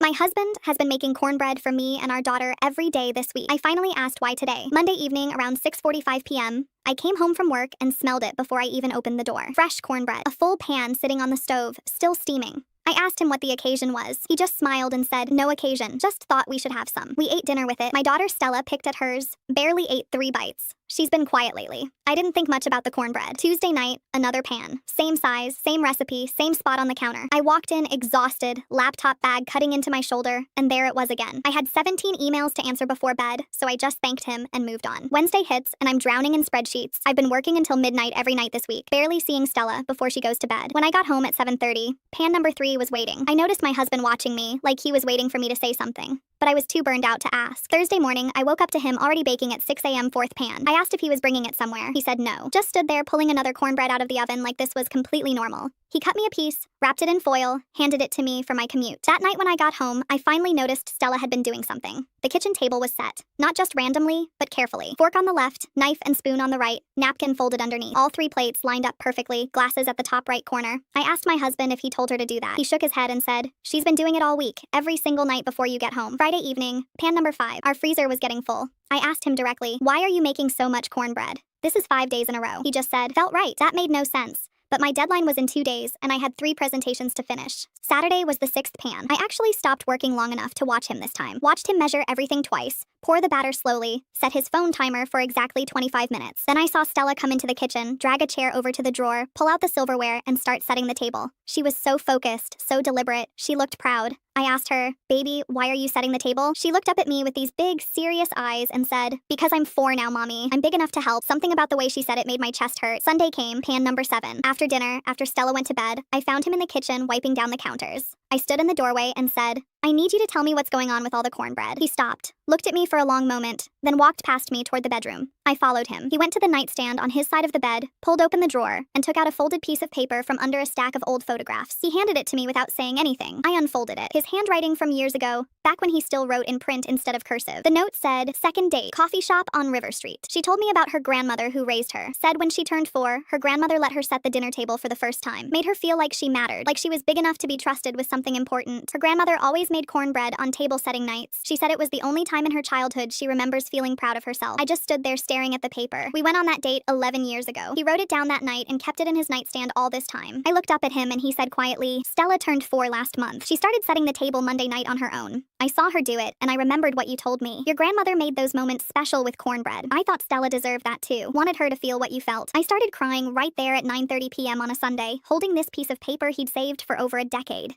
My husband has been making cornbread for me and our daughter every day this week. I finally asked why today. Monday evening around 6:45 p.m., I came home from work and smelled it before I even opened the door. Fresh cornbread, a full pan sitting on the stove, still steaming. I asked him what the occasion was. He just smiled and said, "No occasion, just thought we should have some." We ate dinner with it. My daughter Stella picked at hers, barely ate 3 bites. She's been quiet lately. I didn't think much about the cornbread. Tuesday night, another pan. Same size, same recipe, same spot on the counter. I walked in exhausted, laptop bag cutting into my shoulder, and there it was again. I had 17 emails to answer before bed, so I just thanked him and moved on. Wednesday hits, and I'm drowning in spreadsheets. I've been working until midnight every night this week, barely seeing Stella before she goes to bed. When I got home at 7:30, pan number 3 was waiting. I noticed my husband watching me, like he was waiting for me to say something, but I was too burned out to ask. Thursday morning, I woke up to him already baking at 6 a.m. fourth pan. I asked if he was bringing it somewhere. He said no. Just stood there pulling another cornbread out of the oven like this was completely normal. He cut me a piece, wrapped it in foil, handed it to me for my commute. That night when I got home, I finally noticed Stella had been doing something. The kitchen table was set, not just randomly, but carefully. Fork on the left, knife and spoon on the right, napkin folded underneath. All 3 plates lined up perfectly, glasses at the top right corner. I asked my husband if he told her to do that. He shook his head and said, "She's been doing it all week, every single night before you get home." Friday evening, pan number 5. Our freezer was getting full. I asked him directly, "Why are you making so much cornbread?" "This is 5 days in a row." He just said, "Felt right." That made no sense. But my deadline was in 2 days, and I had 3 presentations to finish. Saturday was the 6th pan. I actually stopped working long enough to watch him this time. Watched him measure everything twice, pour the batter slowly, set his phone timer for exactly 25 minutes. Then I saw Stella come into the kitchen, drag a chair over to the drawer, pull out the silverware, and start setting the table. She was so focused, so deliberate. She looked proud. I asked her, "Baby, why are you setting the table?" She looked up at me with these big, serious eyes and said, "Because I'm 4 now, Mommy. I'm big enough to help." Something about the way she said it made my chest hurt. Sunday came, pan number 7. After dinner, after Stella went to bed, I found him in the kitchen wiping down the counters. I stood in the doorway and said, "I need you to tell me what's going on with all the cornbread." He stopped, looked at me for a long moment, then walked past me toward the bedroom. I followed him. He went to the nightstand on his side of the bed, pulled open the drawer, and took out a folded piece of paper from under a stack of old photographs. He handed it to me without saying anything. I unfolded it. His handwriting from years ago, back when he still wrote in print instead of cursive. The note said, "Second date, coffee shop on River Street." She told me about her grandmother who raised her. Said when she turned 4, her grandmother let her set the dinner table for the first time. Made her feel like she mattered, like she was big enough to be trusted with something important. Her grandmother always made cornbread on table setting nights. She said it was the only time in her childhood she remembers feeling proud of herself. I just stood there staring at the paper. We went on that date 11 years ago. He wrote it down that night and kept it in his nightstand all this time. I looked up at him and he said quietly, "Stella turned 4 last month. She started setting the table Monday night on her own. I saw her do it, and I remembered what you told me. Your grandmother made those moments special with cornbread. I thought Stella deserved that too. Wanted her to feel what you felt." I started crying right there at 9:30 p.m. on a Sunday, holding this piece of paper he'd saved for over a decade.